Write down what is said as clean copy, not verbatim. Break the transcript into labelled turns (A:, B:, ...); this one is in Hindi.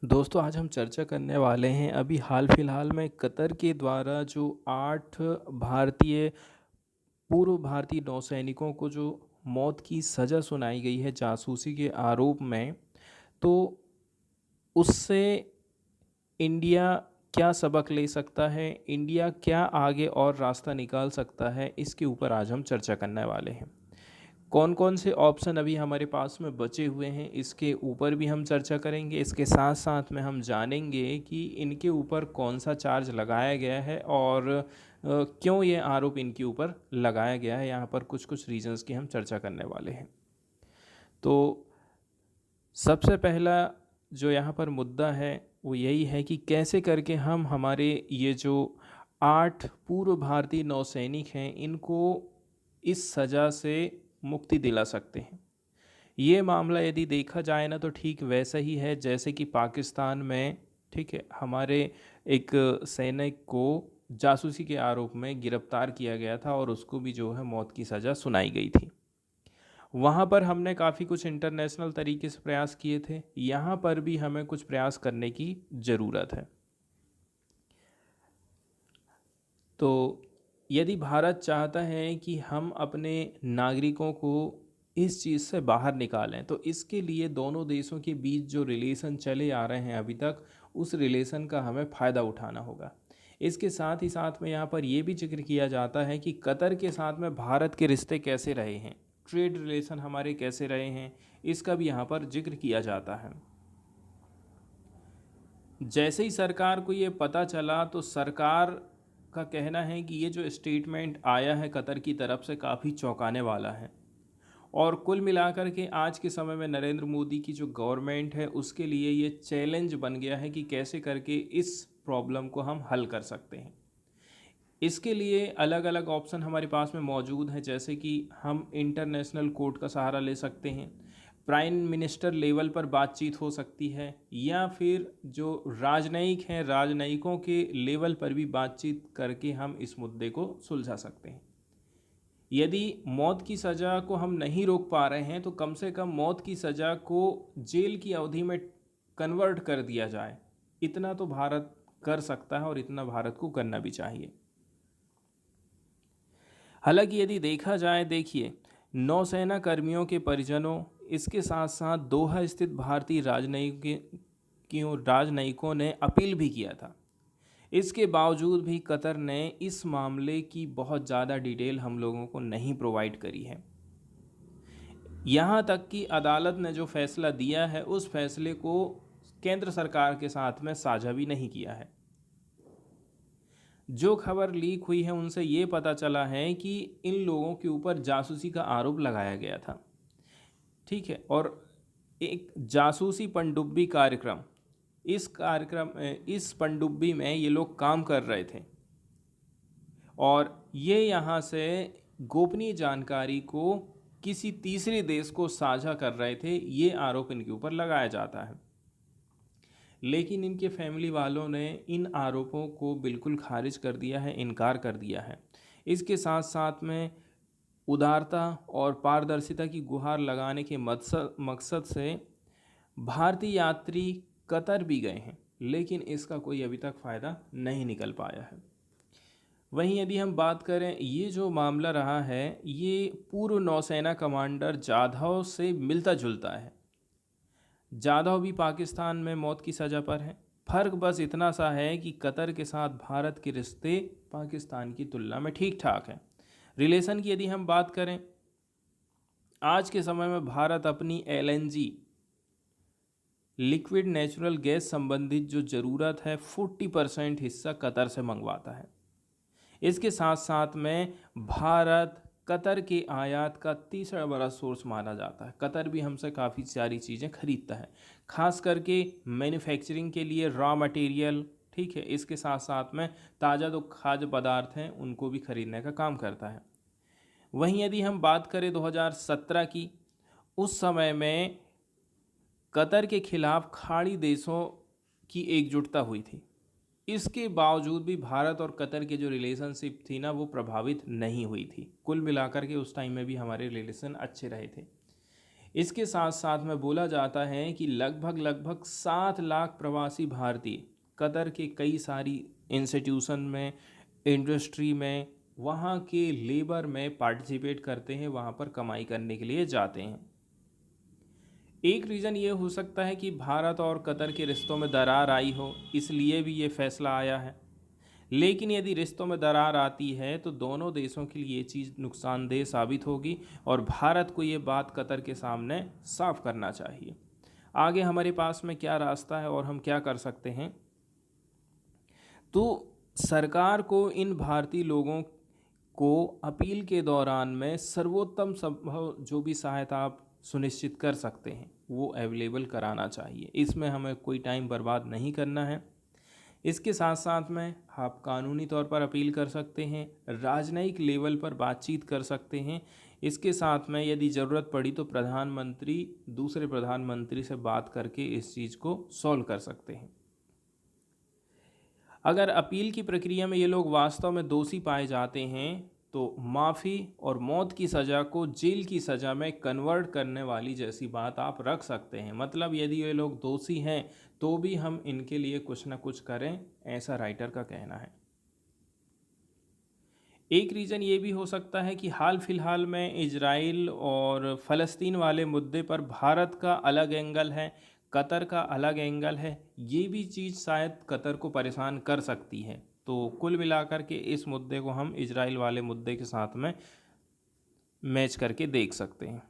A: दोस्तों आज हम चर्चा करने वाले हैं अभी हाल फिलहाल में कतर के द्वारा जो 8 भारतीय पूर्व भारतीय नौसैनिकों को जो मौत की सज़ा सुनाई गई है जासूसी के आरोप में। तो उससे इंडिया क्या सबक ले सकता है, इंडिया क्या आगे और रास्ता निकाल सकता है, इसके ऊपर आज हम चर्चा करने वाले हैं। कौन कौन से ऑप्शन अभी हमारे पास में बचे हुए हैं इसके ऊपर भी हम चर्चा करेंगे। इसके साथ साथ में हम जानेंगे कि इनके ऊपर कौन सा चार्ज लगाया गया है और क्यों ये आरोप इनके ऊपर लगाया गया है। यहाँ पर कुछ कुछ रीजंस की हम चर्चा करने वाले हैं। तो सबसे पहला जो यहाँ पर मुद्दा है वो यही है कि कैसे करके हम हमारे ये जो 8 पूर्व भारतीय नौसैनिक हैं इनको इस सज़ा से मुक्ति दिला सकते हैं। ये मामला यदि देखा जाए ना तो ठीक वैसा ही है जैसे कि पाकिस्तान में, ठीक है, हमारे एक सैनिक को जासूसी के आरोप में गिरफ्तार किया गया था और उसको भी जो है मौत की सज़ा सुनाई गई थी। वहाँ पर हमने काफ़ी कुछ इंटरनेशनल तरीके से प्रयास किए थे, यहाँ पर भी हमें कुछ प्रयास करने की ज़रूरत है। तो यदि भारत चाहता है कि हम अपने नागरिकों को इस चीज़ से बाहर निकालें तो इसके लिए दोनों देशों के बीच जो रिलेशन चले आ रहे हैं अभी तक, उस रिलेशन का हमें फ़ायदा उठाना होगा। इसके साथ ही साथ में यहाँ पर यह भी जिक्र किया जाता है कि कतर के साथ में भारत के रिश्ते कैसे रहे हैं, ट्रेड रिलेशन हमारे कैसे रहे हैं, इसका भी यहाँ पर जिक्र किया जाता है। जैसे ही सरकार को ये पता चला तो सरकार का कहना है कि ये जो स्टेटमेंट आया है कतर की तरफ से काफ़ी चौंकाने वाला है और कुल मिलाकर के आज के समय में नरेंद्र मोदी की जो गवर्नमेंट है उसके लिए ये चैलेंज बन गया है कि कैसे करके इस प्रॉब्लम को हम हल कर सकते हैं। इसके लिए अलग अलग ऑप्शन हमारे पास में मौजूद हैं, जैसे कि हम इंटरनेशनल कोर्ट का सहारा ले सकते हैं, प्राइम मिनिस्टर लेवल पर बातचीत हो सकती है, या फिर जो राजनयिक हैं राजनयिकों के लेवल पर भी बातचीत करके हम इस मुद्दे को सुलझा सकते हैं। यदि मौत की सज़ा को हम नहीं रोक पा रहे हैं तो कम से कम मौत की सज़ा को जेल की अवधि में कन्वर्ट कर दिया जाए, इतना तो भारत कर सकता है और इतना भारत को करना भी चाहिए। हालांकि यदि देखा जाए, देखिए, नौसेना कर्मियों के परिजनों, इसके साथ साथ दोहा स्थित भारतीय राजनयिकों ने अपील भी किया था। इसके बावजूद भी कतर ने इस मामले की बहुत ज़्यादा डिटेल हम लोगों को नहीं प्रोवाइड करी है। यहाँ तक कि अदालत ने जो फैसला दिया है उस फैसले को केंद्र सरकार के साथ में साझा भी नहीं किया है। जो खबर लीक हुई है उनसे ये पता चला है कि इन लोगों के ऊपर जासूसी का आरोप लगाया गया था, ठीक है, और एक जासूसी पनडुब्बी कार्यक्रम, इस पनडुब्बी में ये लोग काम कर रहे थे और ये यहाँ से गोपनीय जानकारी को किसी तीसरे देश को साझा कर रहे थे, ये आरोप इनके ऊपर लगाया जाता है। लेकिन इनके फैमिली वालों ने इन आरोपों को बिल्कुल खारिज कर दिया है, इनकार कर दिया है। इसके साथ साथ में उदारता और पारदर्शिता की गुहार लगाने के मकसद से भारतीय यात्री कतर भी गए हैं, लेकिन इसका कोई अभी तक फ़ायदा नहीं निकल पाया है। वहीं यदि हम बात करें, ये जो मामला रहा है ये पूर्व नौसेना कमांडर जाधव से मिलता जुलता है। जाधव भी पाकिस्तान में मौत की सज़ा पर है। फ़र्क बस इतना सा है कि कतर के साथ भारत के रिश्ते पाकिस्तान की तुलना में ठीक ठाक हैं। रिलेशन की यदि हम बात करें, आज के समय में भारत अपनी एलएनजी, लिक्विड नेचुरल गैस संबंधित जो ज़रूरत है 40% हिस्सा कतर से मंगवाता है। इसके साथ साथ में भारत कतर के आयात का तीसरा बड़ा सोर्स माना जाता है। कतर भी हमसे काफ़ी सारी चीज़ें खरीदता है, खास करके मैन्युफैक्चरिंग के लिए रॉ मटेरियल, ठीक है, इसके साथ साथ में ताज़ा जो खाद्य पदार्थ हैं उनको भी खरीदने का काम करता है। वहीं यदि हम बात करें 2017 की, उस समय में कतर के खिलाफ खाड़ी देशों की एकजुटता हुई थी। इसके बावजूद भी भारत और कतर के जो रिलेशनशिप थी ना वो प्रभावित नहीं हुई थी। कुल मिलाकर के उस टाइम में भी हमारे रिलेशन अच्छे रहे थे। इसके साथ साथ में बोला जाता है कि लगभग लगभग 7 लाख प्रवासी भारतीय कतर के कई सारी इंस्टीट्यूशन में, इंडस्ट्री में, वहाँ के लेबर में पार्टिसिपेट करते हैं, वहाँ पर कमाई करने के लिए जाते हैं। एक रीज़न ये हो सकता है कि भारत और कतर के रिश्तों में दरार आई हो, इसलिए भी ये फैसला आया है। लेकिन यदि रिश्तों में दरार आती है तो दोनों देशों के लिए ये चीज़ नुकसानदेह साबित होगी और भारत को ये बात कतर के सामने साफ करना चाहिए। आगे हमारे पास में क्या रास्ता है और हम क्या कर सकते हैं? तो सरकार को इन भारतीय लोगों को अपील के दौरान में सर्वोत्तम संभव जो भी सहायता आप सुनिश्चित कर सकते हैं वो अवेलेबल कराना चाहिए। इसमें हमें कोई टाइम बर्बाद नहीं करना है। इसके साथ साथ में आप कानूनी तौर पर अपील कर सकते हैं, राजनयिक लेवल पर बातचीत कर सकते हैं। इसके साथ में यदि ज़रूरत पड़ी तो प्रधानमंत्री दूसरे प्रधानमंत्री से बात करके इस चीज़ को सॉल्व कर सकते हैं। अगर अपील की प्रक्रिया में ये लोग वास्तव में दोषी पाए जाते हैं तो माफ़ी और मौत की सज़ा को जेल की सज़ा में कन्वर्ट करने वाली जैसी बात आप रख सकते हैं। मतलब यदि ये लोग दोषी हैं तो भी हम इनके लिए कुछ ना कुछ करें, ऐसा राइटर का कहना है। एक रीज़न ये भी हो सकता है कि हाल फिलहाल में इजराइल और फ़लस्तीन वाले मुद्दे पर भारत का अलग एंगल है, कतर का अलग एंगल है। ये भी चीज़ शायद कतर को परेशान कर सकती है। तो कुल मिलाकर के इस मुद्दे को हम इजराइल वाले मुद्दे के साथ में मैच करके देख सकते हैं।